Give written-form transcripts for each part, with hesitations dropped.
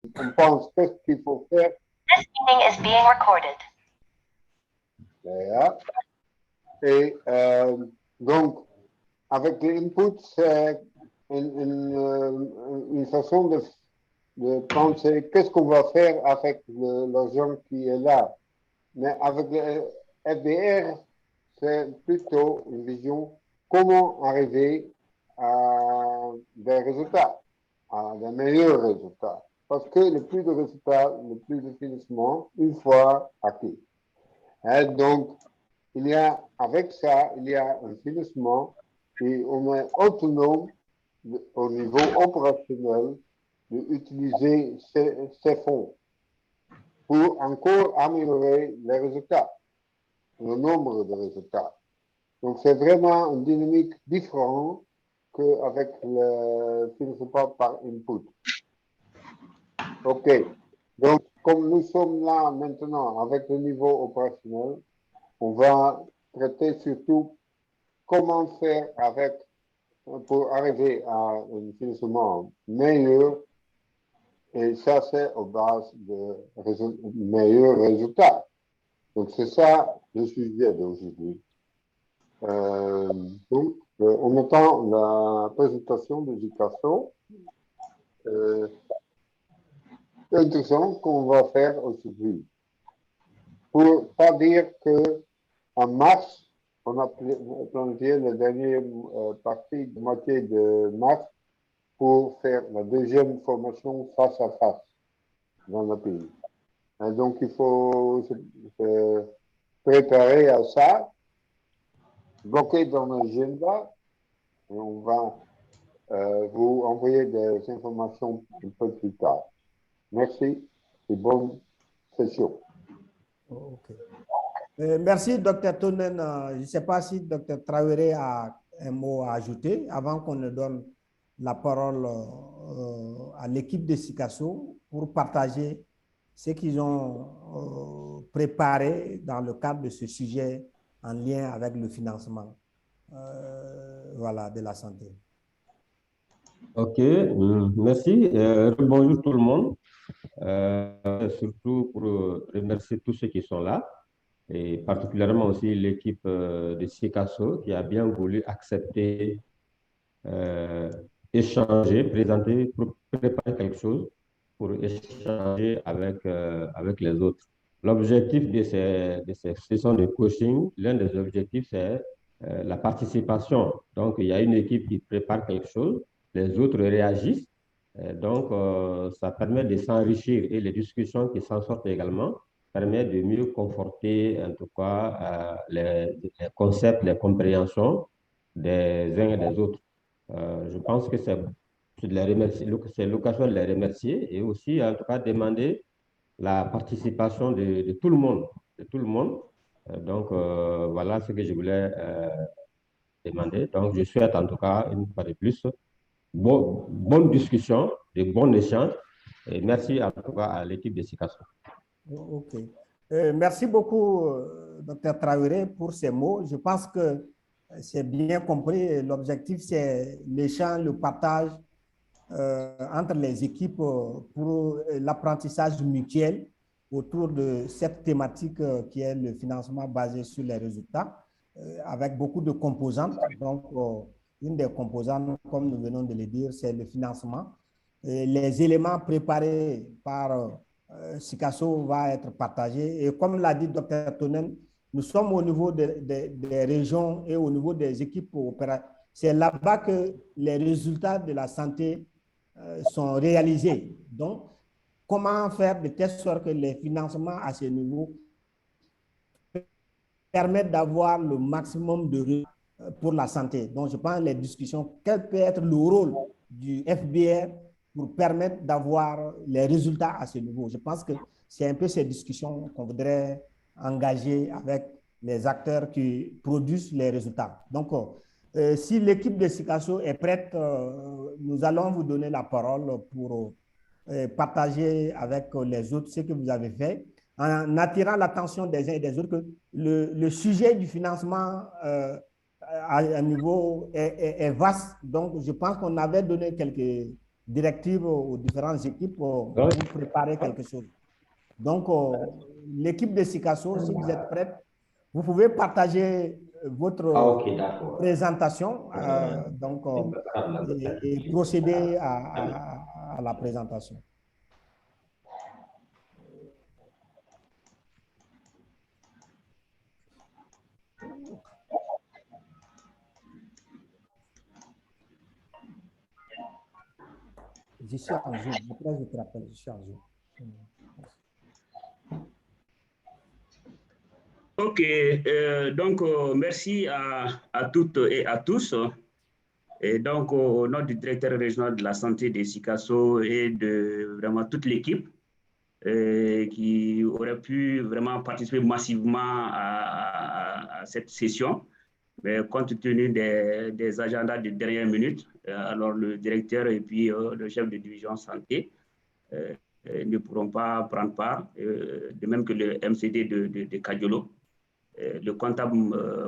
on pense qu'est-ce qu'il faut faire. This meeting is being recorded. Voilà. Et donc, avec l'input, c'est une façon de penser qu'est-ce qu'on va faire avec l'argent qui est là. Mais avec le FBR, c'est plutôt une vision comment arriver à des résultats, à des meilleurs résultats. Parce que le plus de résultats, le plus de financement, une fois acquis. Et donc, avec ça, il y a un financement et on est autonome au niveau opérationnel d'utiliser ces fonds pour encore améliorer les résultats, le nombre de résultats. Donc, c'est vraiment une dynamique différente qu'avec le financement par input. OK. Donc, comme nous sommes là maintenant avec le niveau opérationnel, on va traiter surtout comment faire pour arriver à un financement meilleur. Et ça, c'est aux bases de meilleurs résultats. Donc, c'est ça le sujet d'aujourd'hui. Donc, on attend la présentation de Picasso. Intéressant qu'on va faire aujourd'hui. Pour pas dire que en mars, on a planifié la dernière partie, de moitié de mars, pour faire la deuxième formation face à face dans le pays. Et donc, il faut se préparer à ça, bloquer dans l'agenda, et on va vous envoyer des informations un peu plus tard. Merci et bonne session. Ok. Merci, Dr. Tonen. Je ne sais pas si Dr. Traoré a un mot à ajouter avant qu'on ne donne la parole à l'équipe de Sikasso pour partager ce qu'ils ont préparé dans le cadre de ce sujet en lien avec le financement voilà, de la santé. Ok, merci. Bonjour tout le monde. Surtout pour remercier tous ceux qui sont là, et particulièrement aussi l'équipe de Sikasso qui a bien voulu accepter, échanger, présenter, pour préparer quelque chose pour échanger avec les autres. L'objectif de ces sessions de coaching, l'un des objectifs, c'est la participation. Donc, il y a une équipe qui prépare quelque chose, les autres réagissent. Donc, ça permet de s'enrichir et les discussions qui s'en sortent également permettent de mieux conforter, en tout cas, les concepts, les compréhensions des uns et des autres. Je pense que c'est l'occasion de les remercier et aussi, en tout cas, demander la participation de tout le monde. De tout le monde. Donc, voilà ce que je voulais demander. Donc, je souhaite en tout cas, une fois de plus, bonne discussion, de bons échanges. Et merci en tout cas à l'équipe de Sikasso. Ok. Merci beaucoup, Dr. Traoré, pour ces mots. Je pense que c'est bien compris. L'objectif, c'est l'échange, le partage entre les équipes pour l'apprentissage mutuel autour de cette thématique qui est le financement basé sur les résultats, avec beaucoup de composantes. Donc, une des composantes, comme nous venons de le dire, c'est le financement. Et les éléments préparés par Sikasso vont être partagés. Et comme l'a dit Dr. Tonen, nous sommes au niveau des régions et au niveau des équipes opérationnelles. C'est là-bas que les résultats de la santé sont réalisés. Donc, comment faire de telle sorte que les financements à ce niveau permettent d'avoir le maximum de résultats pour la santé. Donc, je pense les discussions, quel peut être le rôle du FBR pour permettre d'avoir les résultats à ce niveau. Je pense que c'est un peu ces discussions qu'on voudrait engager avec les acteurs qui produisent les résultats. Donc, si l'équipe de Sikasso est prête, nous allons vous donner la parole pour partager avec les autres ce que vous avez fait, en attirant l'attention des uns et des autres que le sujet du financement à un niveau est vaste. Donc, je pense qu'on avait donné quelques directives aux différentes équipes pour préparer quelque chose. Donc, l'équipe de Sikasso, si vous êtes prête, vous pouvez partager votre présentation et procéder à la présentation. Je suis en Zoom. Après, je te rappelle, je suis en Zoom. Ok, donc merci à toutes et à tous. Et donc, au nom du directeur régional de la santé de Sikasso et de vraiment toute l'équipe qui aurait pu vraiment participer massivement à cette session, mais compte tenu des agendas de dernière minute, alors le directeur et puis le chef de division santé ne pourront pas prendre part, de même que le MCD de Kadiolo. Le comptable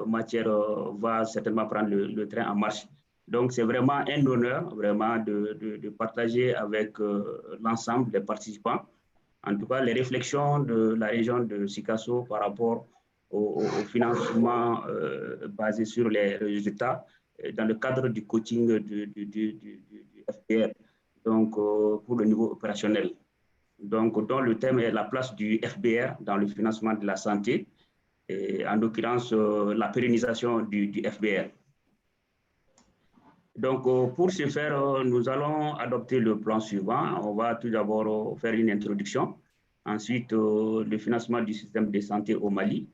matière va certainement prendre le train en marche. Donc, c'est vraiment un honneur vraiment de partager avec l'ensemble des participants, en tout cas les réflexions de la région de Sikasso par rapport au financement basé sur les résultats dans le cadre du coaching du FBR, donc pour le niveau opérationnel. Donc, dont le thème est la place du FBR dans le financement de la santé, et en l'occurrence la pérennisation du FBR. Donc, pour ce faire, nous allons adopter le plan suivant. On va tout d'abord faire une introduction, ensuite le financement du système de santé au Mali,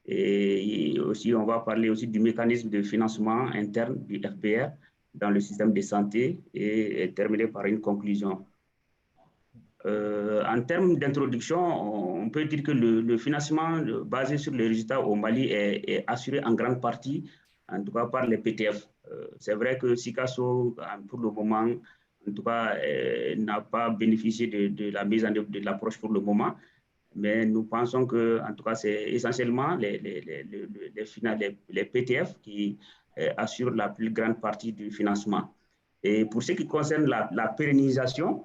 et aussi on va parler aussi du mécanisme de financement interne du FBR dans le système de santé et terminer par une conclusion. En termes d'introduction, on peut dire que le financement basé sur les résultats au Mali est assuré en grande partie, en tout cas par les PTF. C'est vrai que Sikasso, pour le moment, en tout cas, n'a pas bénéficié de la mise en œuvre de l'approche pour le moment, mais nous pensons que, en tout cas, c'est essentiellement les PTF qui assurent la plus grande partie du financement. Et pour ce qui concerne la pérennisation,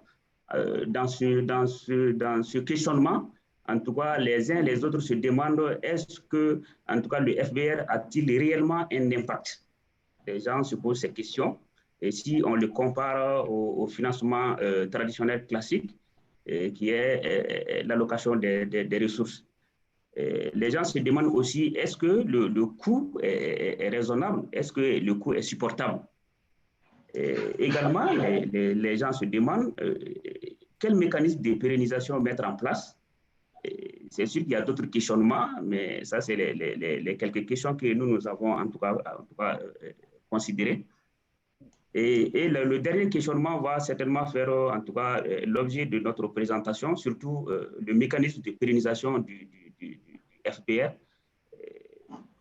dans ce questionnement, en tout cas, les uns et les autres se demandent est-ce que, en tout cas, le FBR a-t-il réellement un impact? Les gens se posent ces questions. Et si on le compare au financement traditionnel classique, qui est l'allocation des ressources, les gens se demandent aussi est-ce que le coût est raisonnable? Est-ce que le coût est supportable? Également, les gens se demandent quel mécanisme de pérennisation mettre en place. C'est sûr qu'il y a d'autres questionnements, mais ça, c'est les quelques questions que nous avons en tout cas considérées. Et le dernier questionnement va certainement faire en tout cas l'objet de notre présentation, surtout le mécanisme de pérennisation du FBR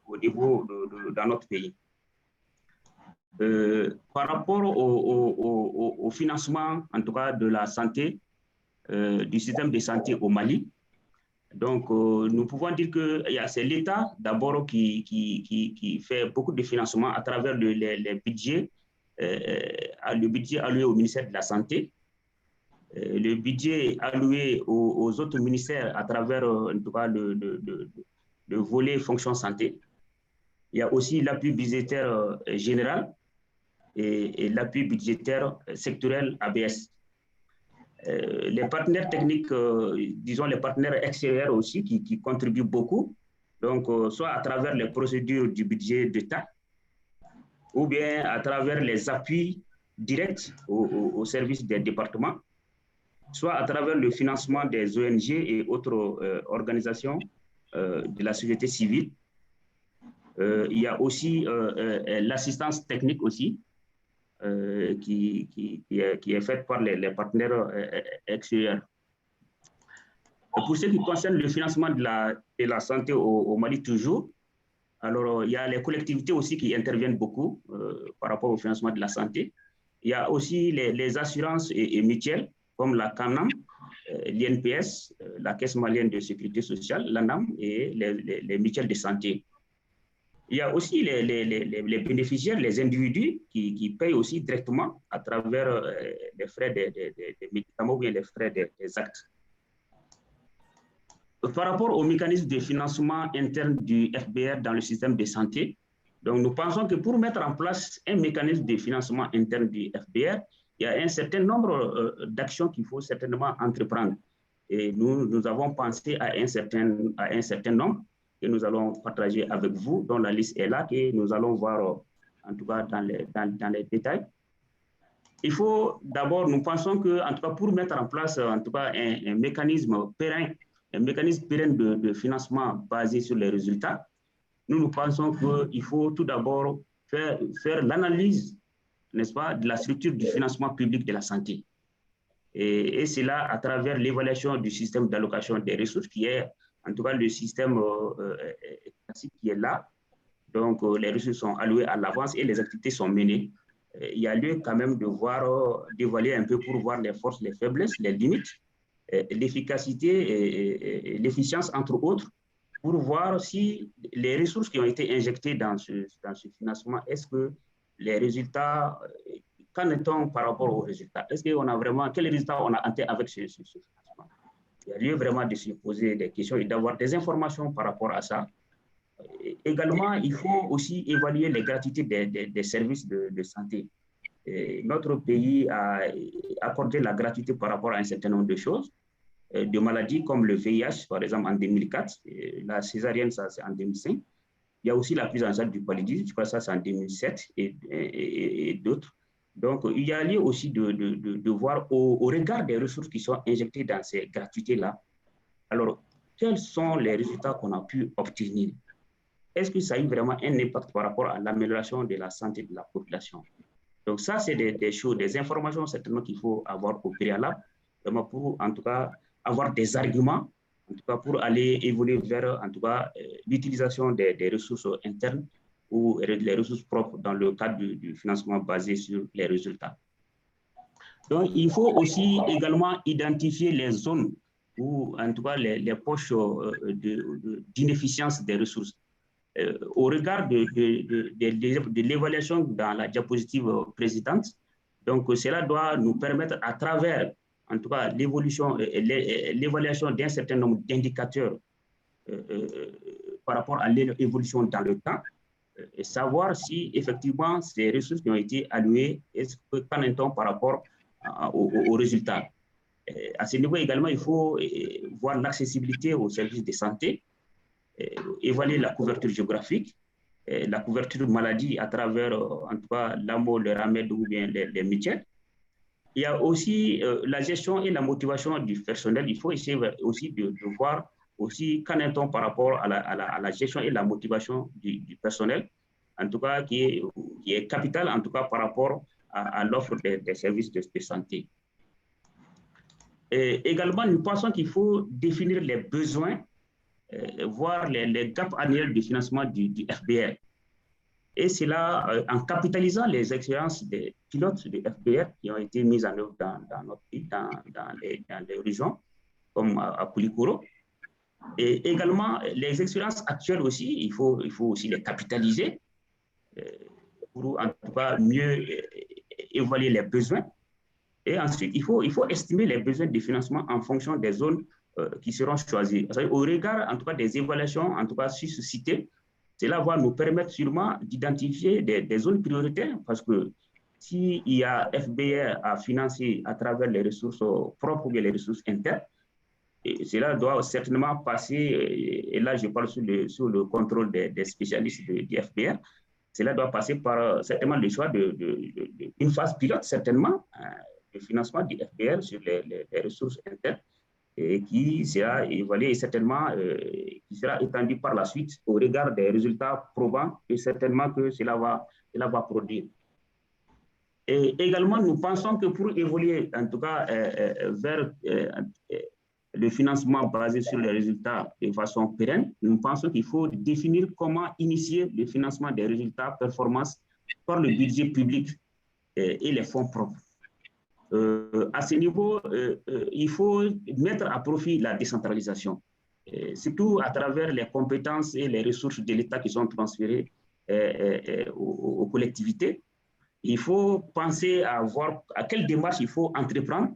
au niveau dans notre pays. Par rapport au financement, en tout cas de la santé, du système de santé au Mali, donc nous pouvons dire que c'est l'État d'abord qui fait beaucoup de financement à travers les budgets, le budget alloué au ministère de la Santé, le budget alloué aux autres ministères à travers en tout cas le volet fonction santé. Il y a aussi l'appui budgétaire général et l'appui budgétaire sectoriel ABS. Les partenaires techniques, disons les partenaires extérieurs aussi qui contribuent beaucoup, donc soit à travers les procédures du budget d'État ou bien à travers les appuis directs au service des départements, soit à travers le financement des ONG et autres organisations de la société civile. Il y a aussi l'assistance technique aussi, qui est faite par les partenaires extérieurs. Pour ce qui concerne le financement de la santé au Mali toujours, alors il y a les collectivités aussi qui interviennent beaucoup par rapport au financement de la santé. Il y a aussi les assurances et mutuelles comme la CANAM, l'INPS, la Caisse malienne de sécurité sociale, l'ANAM et les mutuelles de santé. Il y a aussi les bénéficiaires, les individus qui payent aussi directement à travers les frais des médicaments ou bien les frais des actes. Par rapport au mécanisme de financement interne du FBR dans le système de santé, donc nous pensons que pour mettre en place un mécanisme de financement interne du FBR, il y a un certain nombre d'actions qu'il faut certainement entreprendre. Et nous avons pensé à un certain nombre que nous allons partager avec vous, dont la liste est là, que nous allons voir en tout cas dans les détails. Il faut d'abord, nous pensons que, en tout cas, pour mettre en place en tout cas un mécanisme pérenne de financement basé sur les résultats, nous pensons qu'il faut tout d'abord faire l'analyse, n'est-ce pas, de la structure du financement public de la santé. Et c'est là, à travers l'évaluation du système d'allocation des ressources, qui est en tout cas le système classique qui est là. Donc, les ressources sont allouées à l'avance et les activités sont menées. Il y a lieu quand même d'évaluer un peu pour voir les forces, les faiblesses, les limites, l'efficacité et l'efficience, entre autres, pour voir si les ressources qui ont été injectées dans ce financement, est-ce que les résultats, qu'en est-on par rapport aux résultats? Est-ce qu'on a vraiment, quels résultats on a atteint avec ce financement? Il y a lieu vraiment de se poser des questions et d'avoir des informations par rapport à ça. Également, il faut aussi évaluer les gratuités des services de santé. Notre pays a accordé la gratuité par rapport à un certain nombre de choses, de maladies comme le VIH, par exemple, en 2004, la césarienne, ça c'est en 2005. Il y a aussi la prise en charge du paludisme, je crois que ça c'est en 2007 et d'autres. Donc, il y a lieu aussi de voir au regard des ressources qui sont injectées dans ces gratuités-là. Alors, quels sont les résultats qu'on a pu obtenir? Est-ce que ça a eu vraiment un impact par rapport à l'amélioration de la santé de la population? Donc ça, c'est des choses, des informations certainement qu'il faut avoir au préalable, vraiment pour en tout cas avoir des arguments, en tout cas pour aller évoluer vers en tout cas l'utilisation des ressources internes ou les ressources propres dans le cadre du financement basé sur les résultats. Donc il faut aussi également identifier les zones ou en tout cas les poches d'inefficience des ressources. Au regard de l'évaluation dans la diapositive précédente, donc cela doit nous permettre à travers, en tout cas, l'évaluation d'un certain nombre d'indicateurs par rapport à l'évolution dans le temps, et savoir si effectivement ces ressources qui ont été allouées, qu'en est-on par rapport aux résultats. À ce niveau également, il faut voir l'accessibilité aux services de santé, évaluer la couverture géographique, la couverture maladie à travers, en tout cas, l'AMO, le RAMED ou bien les mutuelles. Il y a aussi la gestion et la motivation du personnel. Il faut essayer aussi de voir aussi qu'en est-on par rapport à la gestion et la motivation du personnel, en tout cas qui est capital, en tout cas par rapport à l'offre des services de santé. Et également, nous pensons qu'il faut définir les besoins, voir les gaps annuels de financement du FBR. Et c'est là, en capitalisant les expériences des pilotes du FBR qui ont été mises en œuvre dans notre pays, dans les régions, comme à Koulikoro. Et également, les expériences actuelles aussi, il faut aussi les capitaliser pour en tout cas mieux évaluer les besoins. Et ensuite, il faut estimer les besoins de financement en fonction des zones qui seront choisies. Au regard, en tout cas, des évaluations, en tout cas, suscitées, cela va nous permettre sûrement d'identifier des zones prioritaires parce que s'il y a FBR à financer à travers les ressources propres ou les ressources internes, et cela doit certainement passer, et là je parle sur le contrôle des spécialistes du FBR, cela doit passer par certainement le choix d'une phase pilote, certainement, de financement du FBR sur les ressources internes, et qui sera évalué et certainement qui sera étendu par la suite au regard des résultats probants et certainement que cela va produire. Et également, nous pensons que pour évoluer, en tout cas, vers le financement basé sur les résultats de façon pérenne, nous pensons qu'il faut définir comment initier le financement des résultats performance par le budget public et les fonds propres. À ce niveau, il faut mettre à profit la décentralisation. surtout à travers les compétences et les ressources de l'État qui sont transférées aux collectivités. Il faut penser à voir à quelle démarche il faut entreprendre,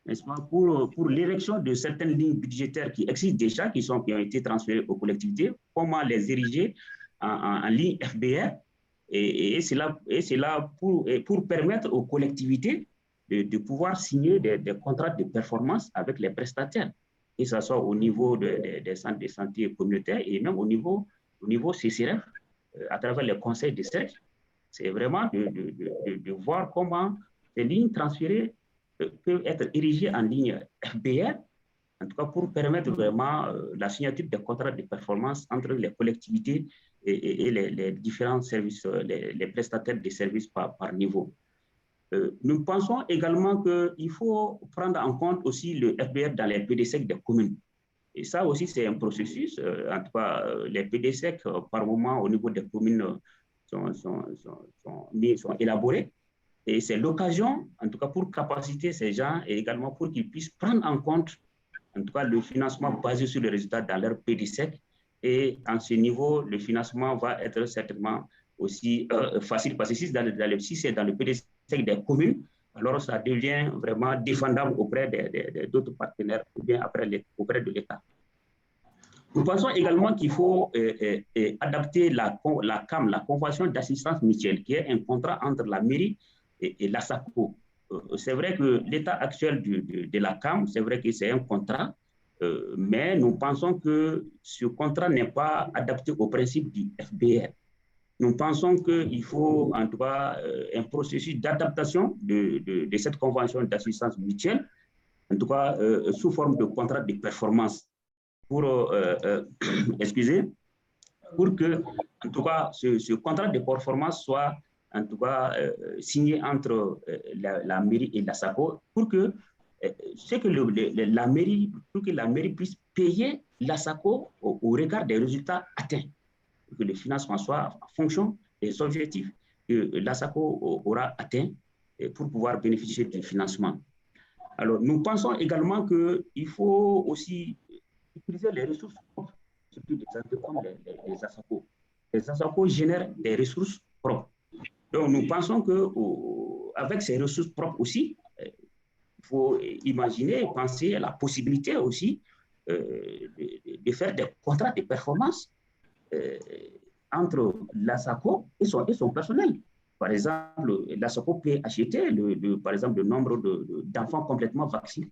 n'est-ce pas, pour l'érection de certaines lignes budgétaires qui existent déjà, qui ont été transférées aux collectivités, comment les ériger en ligne FBR, et c'est là pour permettre aux collectivités de pouvoir signer des contrats de performance avec les prestataires, que ce soit au niveau des centres de santé communautaires et même au niveau CCRF, à travers les conseils de cercle. C'est vraiment de voir comment ces lignes transférées peuvent être érigées en ligne FBR, en tout cas pour permettre vraiment la signature des contrats de performance entre les collectivités et les différents services, les prestataires de services par niveau. Nous pensons également qu'il faut prendre en compte aussi le FBR dans les PDSEC des communes. Et ça aussi, c'est un processus. En tout cas, les PDSEC, par moment, au niveau des communes, sont élaborés. Et c'est l'occasion, en tout cas, pour capaciter ces gens et également pour qu'ils puissent prendre en compte, en tout cas, le financement basé sur les résultats dans leur PDSEC. Et à ce niveau, le financement va être certainement aussi facile, parce que si c'est dans le PDSEC des communes, alors ça devient vraiment défendable auprès d'autres partenaires ou bien auprès de l'État. Nous pensons également qu'il faut adapter la CAM, la Convention d'assistance mutuelle, qui est un contrat entre la mairie et l'ASACO. C'est vrai que l'état actuel de la CAM, c'est vrai que c'est un contrat, mais nous pensons que ce contrat n'est pas adapté au principe du FBR. Nous pensons qu'il faut en tout cas un processus d'adaptation de cette convention d'assistance mutuelle, en tout cas sous forme de contrat de performance, pour que, en tout cas, ce contrat de performance soit en tout cas signé entre la mairie et la SACO, pour que la mairie puisse payer la SACO au regard des résultats atteints, que le financement soit en fonction des objectifs que la SACO aura atteints pour pouvoir bénéficier du financement. Alors, nous pensons également qu'il faut aussi utiliser les ressources propres, surtout des entités comme les ASACO. Les ASACO génèrent des ressources propres. Donc, nous pensons qu'avec ces ressources propres aussi, il faut imaginer et penser à la possibilité aussi de faire des contrats de performance entre l'ASACO et son personnel. Par exemple, l'ASACO peut acheter, par exemple, le nombre d'enfants complètement vaccinés.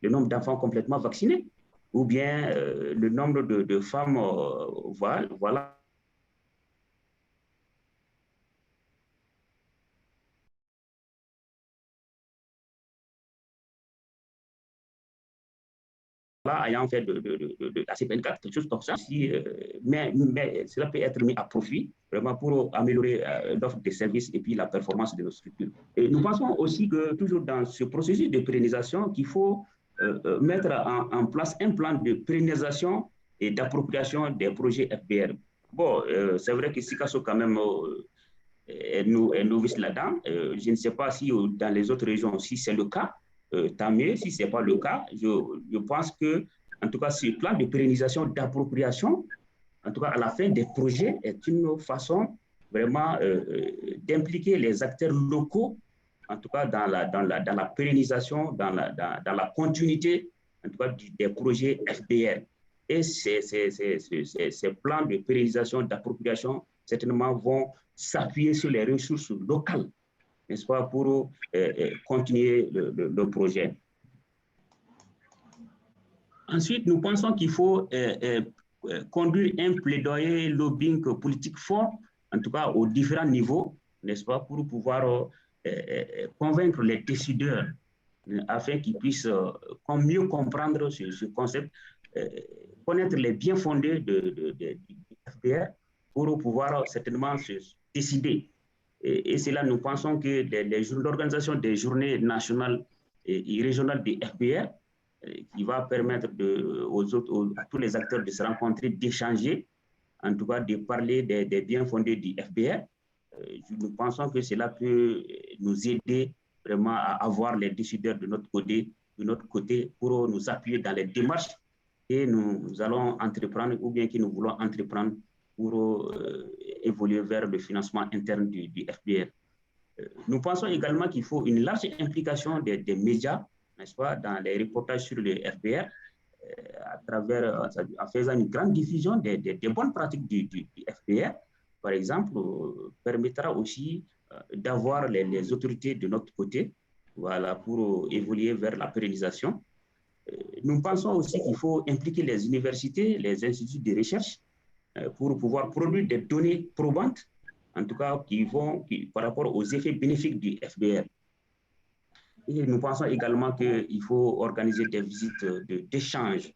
Le nombre d'enfants complètement vaccinés, ou bien le nombre de femmes, voilà. Ayant fait de la CPN4, quelque chose comme ça, mais cela peut être mis à profit vraiment pour améliorer l'offre des services et puis la performance de nos structures. Et nous pensons aussi que toujours dans ce processus de pérennisation, qu'il faut mettre en place un plan de pérennisation et d'appropriation des projets FBR. Bon, c'est vrai que Sikasso quand même est novice là-dedans. Je ne sais pas si dans les autres régions, si c'est le cas. Tant mieux. Si ce n'est pas le cas, je pense que, en tout cas, ce plan de pérennisation, d'appropriation, en tout cas à la fin des projets, est une façon vraiment d'impliquer les acteurs locaux, en tout cas dans la pérennisation, dans la continuité, en tout cas des projets FBR. Et ces plans de pérennisation, d'appropriation, certainement vont s'appuyer sur les ressources locales, n'est-ce pas, pour continuer le projet. Ensuite, nous pensons qu'il faut conduire un plaidoyer lobbying politique fort, en tout cas aux différents niveaux, n'est-ce pas, pour pouvoir convaincre les décideurs afin qu'ils puissent mieux comprendre ce concept, connaître les bien fondés du FBR pour pouvoir certainement se décider. Et c'est là, nous pensons que l'organisation des journées nationales et régionales des FBR, qui va permettre à tous les acteurs de se rencontrer, d'échanger, en tout cas de parler des bien fondés du FBR. Nous pensons que cela peut nous aider vraiment à avoir les décideurs de notre côté pour nous appuyer dans les démarches que nous allons entreprendre ou bien que nous voulons entreprendre pour évoluer vers le financement interne du FBR. Nous pensons également qu'il faut une large implication des médias, n'est-ce pas, dans les reportages sur le FBR, à travers, en faisant une grande diffusion des bonnes pratiques du FBR, par exemple, permettra aussi d'avoir les autorités de notre côté, voilà, pour évoluer vers la pérennisation. Nous pensons aussi qu'il faut impliquer les universités, les instituts de recherche, pour pouvoir produire des données probantes, en tout cas par rapport aux effets bénéfiques du FBR. Et nous pensons également qu'il faut organiser des visites d'échange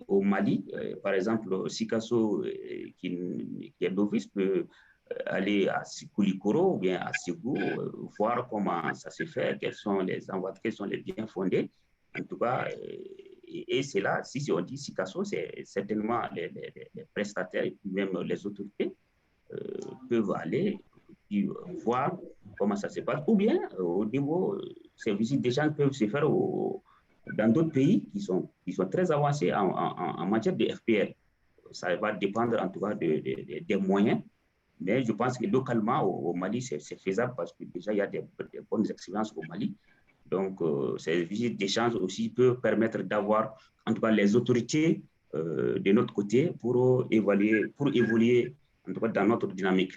au Mali. Par exemple, Sikasso, qui est novice, peut aller à Koulikoro ou bien à Ségou, voir comment ça se fait, quels sont les biens fondés. En tout cas, et c'est là, si on dit Sikasso, c'est certainement les prestataires et puis même les autorités peuvent aller puis, voir comment ça se passe. Ou bien, au niveau, ces visites d'échange peuvent se faire dans d'autres pays qui sont très avancés en matière de FPL. Ça va dépendre en tout cas des moyens. Mais je pense que localement, au Mali, c'est faisable parce que déjà, il y a des bonnes expériences au Mali. Donc, ces visites d'échange aussi peuvent permettre d'avoir, en tout cas, les autorités de notre côté pour évoluer, en tout cas, dans notre dynamique.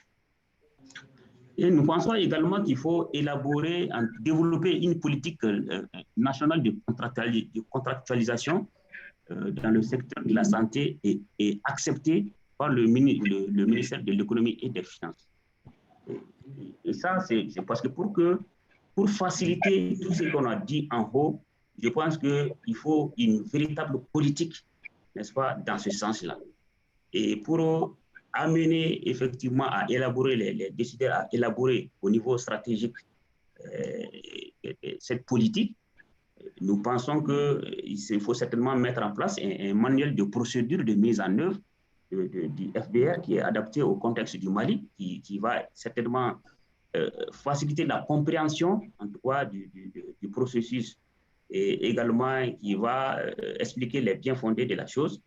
Et nous pensons également qu'il faut développer une politique nationale de contractualisation dans le secteur de la santé et acceptée par le ministère de l'économie et des finances. Et ça, c'est parce que pour faciliter tout ce qu'on a dit en haut, je pense qu'il faut une véritable politique, n'est-ce pas, dans ce sens-là. Et pour amener effectivement à élaborer, les décideurs à élaborer au niveau stratégique cette politique, nous pensons qu'il faut certainement mettre en place un manuel de procédure de mise en œuvre du FBR qui est adapté au contexte du Mali, qui va certainement faciliter la compréhension en tout cas du processus et également qui va expliquer les biens fondés de la chose,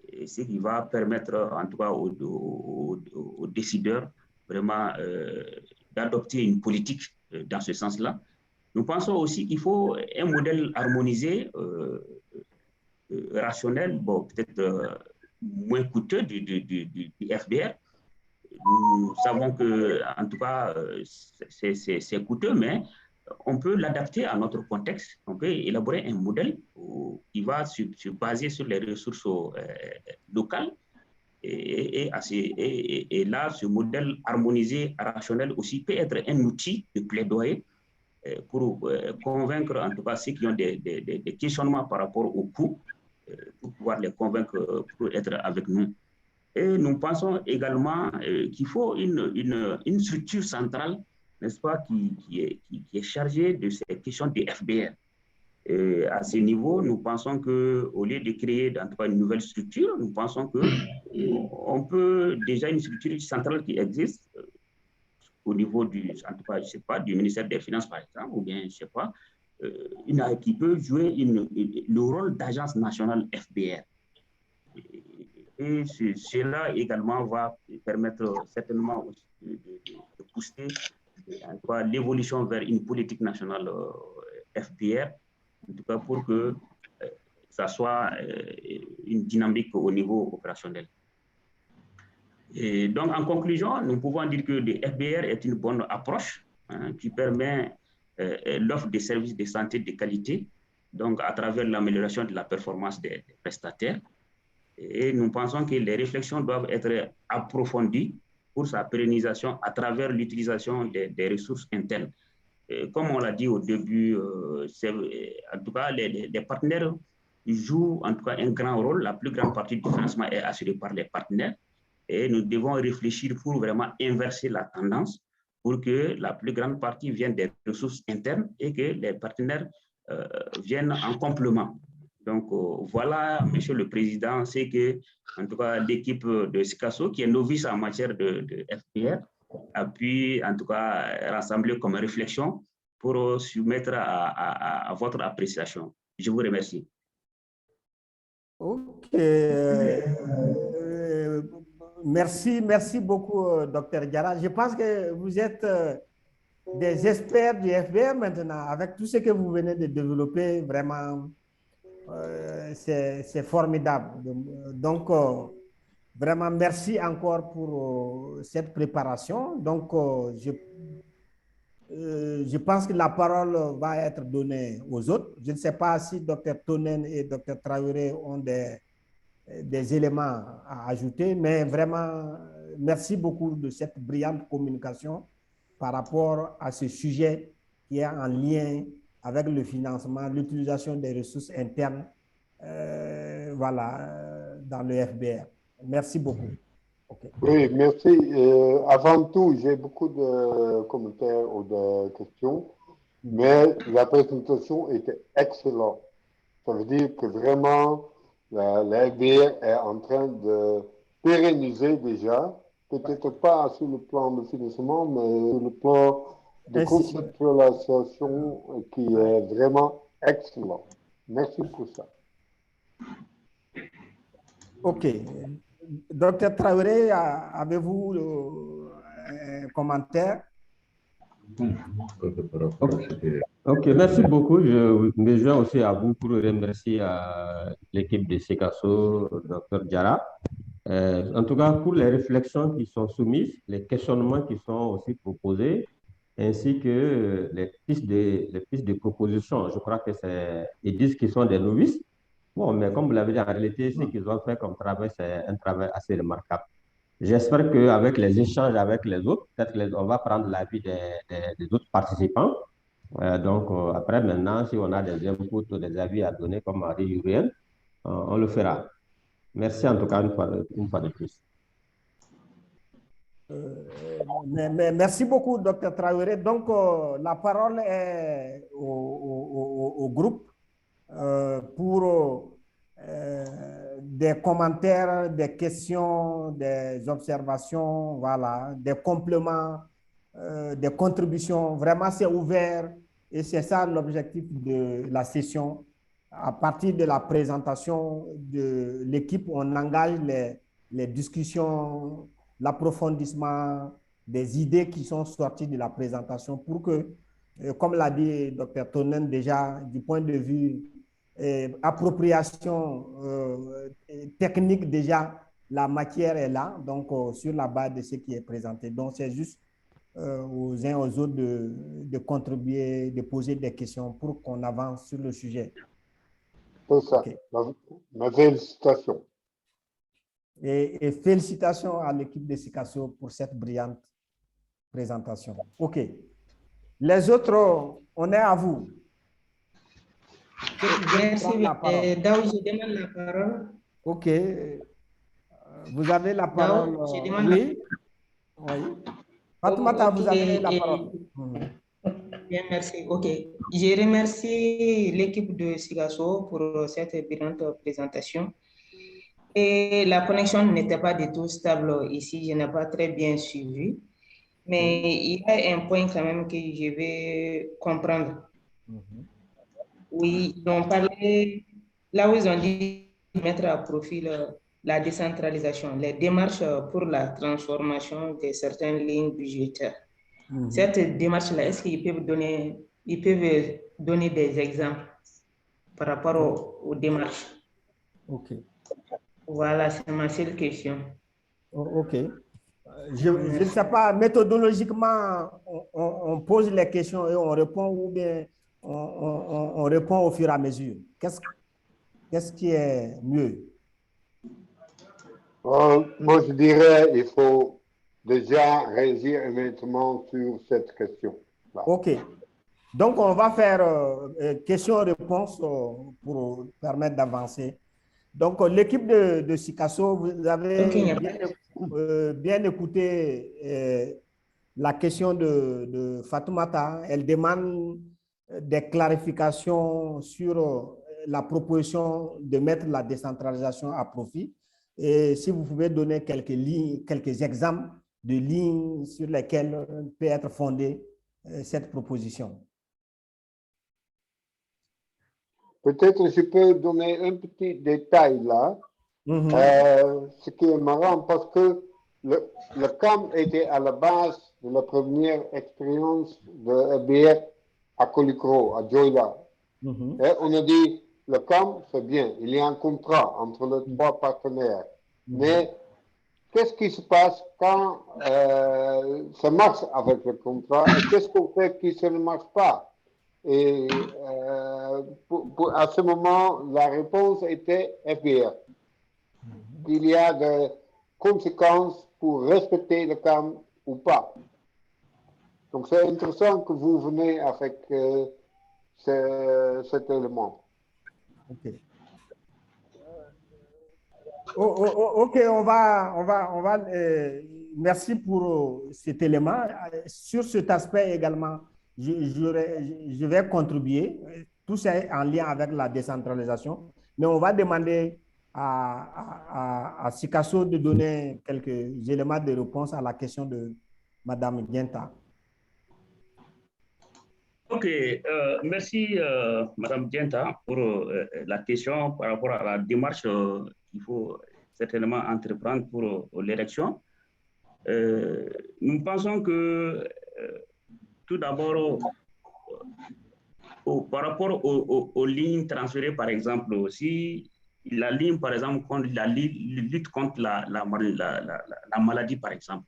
et ce qui va permettre en tout cas aux décideurs vraiment d'adopter une politique dans ce sens-là. Nous pensons aussi qu'il faut un modèle harmonisé, rationnel, bon, peut-être moins coûteux du FBR. Nous savons que, en tout cas, c'est coûteux, mais on peut l'adapter à notre contexte. On peut élaborer un modèle qui va se baser sur les ressources locales. Et là, ce modèle harmonisé, rationnel aussi, peut être un outil de plaidoyer pour convaincre, en tout cas, ceux qui ont des questionnements par rapport au coût, pour pouvoir les convaincre pour être avec nous. Et nous pensons également qu'il faut une structure centrale, n'est-ce pas, qui est chargée de ces questions de FBR. Et à ce niveau, nous pensons qu'au lieu de créer en tout cas une nouvelle structure, nous pensons qu'on peut déjà une structure centrale qui existe au niveau en tout cas, je sais pas, du ministère des Finances par exemple, ou bien, je sais pas, qui peut jouer le rôle d'agence nationale FBR. Et cela également va permettre certainement de pousser l'évolution vers une politique nationale FBR, en tout cas pour que ça soit une dynamique au niveau opérationnel. Et donc, en conclusion, nous pouvons dire que le FBR est une bonne approche qui permet l'offre de services de santé de qualité, donc à travers l'amélioration de la performance des prestataires. Et nous pensons que les réflexions doivent être approfondies pour sa pérennisation à travers l'utilisation des ressources internes. Et comme on l'a dit au début, en tout cas, les partenaires jouent en tout cas un grand rôle. La plus grande partie du financement est assurée par les partenaires. Et nous devons réfléchir pour vraiment inverser la tendance pour que la plus grande partie vienne des ressources internes et que les partenaires viennent en complément. Donc, voilà, Monsieur le Président, c'est que, en tout cas, l'équipe de Sikasso, qui est novice en matière de FPR, a pu, en tout cas, rassembler comme réflexion pour soumettre à votre appréciation. Je vous remercie. OK. Merci beaucoup, Dr. Diarra. Je pense que vous êtes des experts du FBR maintenant. Avec tout ce que vous venez de développer, vraiment, c'est formidable. Donc, vraiment, merci encore pour cette préparation. Donc, je pense que la parole va être donnée aux autres. Je ne sais pas si Dr. Tonen et Dr. Traoré ont des éléments à ajouter, mais vraiment, merci beaucoup de cette brillante communication par rapport à ce sujet qui est en lien avec le financement, l'utilisation des ressources internes voilà, dans le FBR. Merci beaucoup. Okay. Oui, merci. Avant tout, j'ai beaucoup de commentaires ou de questions, mais la présentation était excellente. Ça veut dire que vraiment, la FBR est en train de pérenniser déjà, peut-être pas sur le plan de financement, mais sur le plan de conceptualisation qui est vraiment excellent. Merci pour ça. OK. Docteur Traoré, avez-vous un commentaire? Ok, merci beaucoup. Je me joins aussi à vous pour remercier l'équipe de Sikasso, Dr. Diarra. En tout cas, pour les réflexions qui sont soumises, les questionnements qui sont aussi proposés, ainsi que les pistes de proposition. Je crois que ils disent qu'ils sont des novices. Bon, mais comme vous l'avez dit, en réalité, ce qu'ils ont fait comme travail, c'est un travail assez remarquable. J'espère qu'avec les échanges avec les autres, peut-être on va prendre l'avis des autres participants. Donc, après, maintenant, si on a des inputs ou des avis à donner, comme a dit Uriel, on le fera. Merci en tout cas une fois de plus. Merci beaucoup, Dr. Traoré. Donc, la parole est au groupe pour des commentaires, des questions, des observations, voilà, des compléments, des contributions. Vraiment, c'est ouvert et c'est ça l'objectif de la session. À partir de la présentation de l'équipe, on engage les discussions, l'approfondissement des idées qui sont sorties de la présentation pour que, comme l'a dit Dr. Tonen déjà, du point de vue appropriation technique, déjà, la matière est là, donc sur la base de ce qui est présenté. Donc, c'est juste aux uns aux autres de contribuer, de poser des questions pour qu'on avance sur le sujet. C'est ça. Okay. Ma félicitation. Et félicitations à l'équipe de Sikasso pour cette brillante présentation. OK. Les autres, on est à vous. Merci. Daoud, je demande la parole. OK. Vous avez la parole. Daoud, je demande oui. Oui. Fatoumata, vous avez la parole. Bien, merci. OK. Je remercie l'équipe de Sikasso pour cette brillante présentation. Et la connexion n'était pas du tout stable ici, je n'ai pas très bien suivi. Mais il y a un point quand même que je vais comprendre. Oui, ils ont parlé, là où ils ont dit mettre à profit la décentralisation, les démarches pour la transformation de certaines lignes budgétaires. Cette démarche-là, est-ce qu'ils peuvent donner des exemples par rapport aux démarches? OK. Voilà, c'est ma seule question. OK. Je ne sais pas, méthodologiquement, on pose les questions et on répond ou bien on répond au fur et à mesure. Qu'est-ce qui est mieux? Moi, je dirais qu'il faut déjà réagir immédiatement sur cette question. Là. OK. Donc, on va faire question-réponse pour permettre d'avancer. Donc, l'équipe de Sikasso, vous avez bien écouté la question de Fatoumata. Elle demande des clarifications sur la proposition de mettre la décentralisation à profit. Et si vous pouvez donner quelques exemples de lignes sur lesquelles peut être fondée cette proposition. Peut-être je peux donner un petit détail là. Ce qui est marrant parce que le CAM était à la base de la première expérience de FBR à Colicro, à Joyla. Et on a dit, le CAM, c'est bien, il y a un contrat entre les trois partenaires. Mais qu'est-ce qui se passe quand ça marche avec le contrat et qu'est-ce qu'on fait qui ça ne marche pas? Et à ce moment, la réponse était FBR. Il y a des conséquences pour respecter le CAM ou pas. Donc c'est intéressant que vous venez avec cet élément. Ok. Ok, merci pour cet élément. Sur cet aspect également, je vais contribuer. Tout ça est en lien avec la décentralisation, mais on va demander à Sikasso de donner quelques éléments de réponse à la question de Madame Dienta. Ok, merci Madame Dienta pour la question par rapport à la démarche qu'il faut certainement entreprendre pour l'élection. Nous pensons que tout d'abord, par rapport aux lignes transférées, par exemple, si la ligne, par exemple, contre la lutte contre la maladie, par exemple.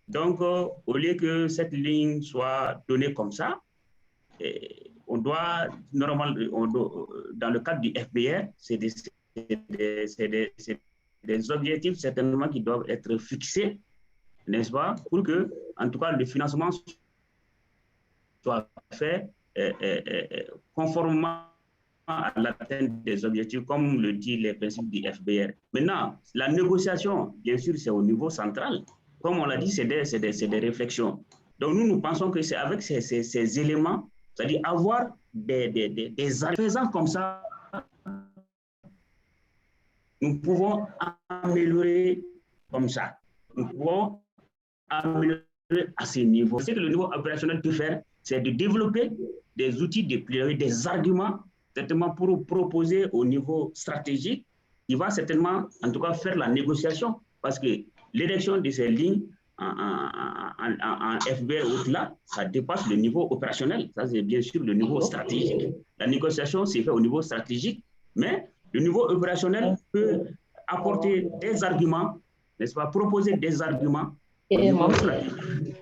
Donc, au lieu que cette ligne soit donnée comme ça, on doit, normalement, dans le cadre du FBR, c'est des objectifs certainement qui doivent être fixés, n'est-ce pas, pour que, en tout cas, le financement soit fait conformément à l'atteinte des objectifs, comme le dit les principes du FBR. Maintenant, la négociation, bien sûr, c'est au niveau central. Comme on l'a dit, c'est des réflexions. Donc, nous pensons que c'est avec ces éléments, c'est-à-dire avoir des faisant comme ça, nous pouvons améliorer comme ça. Nous pouvons améliorer à ce niveau. Ce que le niveau opérationnel peut faire, c'est de développer des outils de plaidoyer, des arguments, certainement pour proposer au niveau stratégique, qui va certainement, en tout cas, faire la négociation, parce que l'élection de ces lignes en FBR au-delà, ça dépasse le niveau opérationnel. Ça, c'est bien sûr le niveau stratégique. La négociation, c'est fait au niveau stratégique, mais le niveau opérationnel peut apporter des arguments, n'est-ce pas, proposer des arguments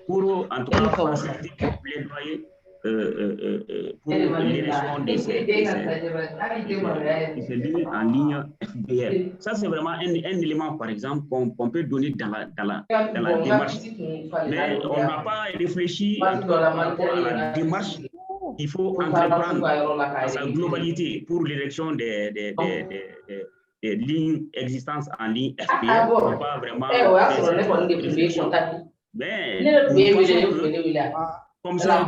pour, en tout cas, faciliter le plaidoyer pour l'élection de ces lignes en ligne FBR. Ça, c'est vraiment un élément, par exemple, qu'on peut donner dans la démarche. Mais on n'a pas réfléchi en tout cas, par rapport à la démarche qu'il faut entreprendre dans sa globalité pour l'élection des lignes existantes en ligne FBR. On n'a pas vraiment réfléchi. Mais nous pensons que, comme ça,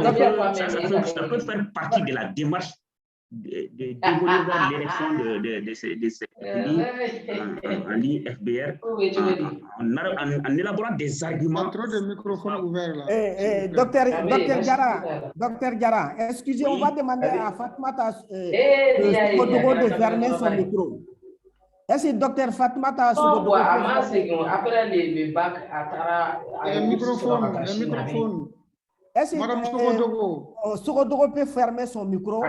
ça peut faire partie de la démarche d'évoluer vers l'élection de ces lignes en ligne FBR en élaborant des arguments. Trop de microphones ouverts là. Docteur Diarra, excusez, on va demander à Fatmata de fermer son micro. Est-ce que docteur Fatmata après le bac, le microphone. Est-ce Madame Sogodogo peut fermer son micro?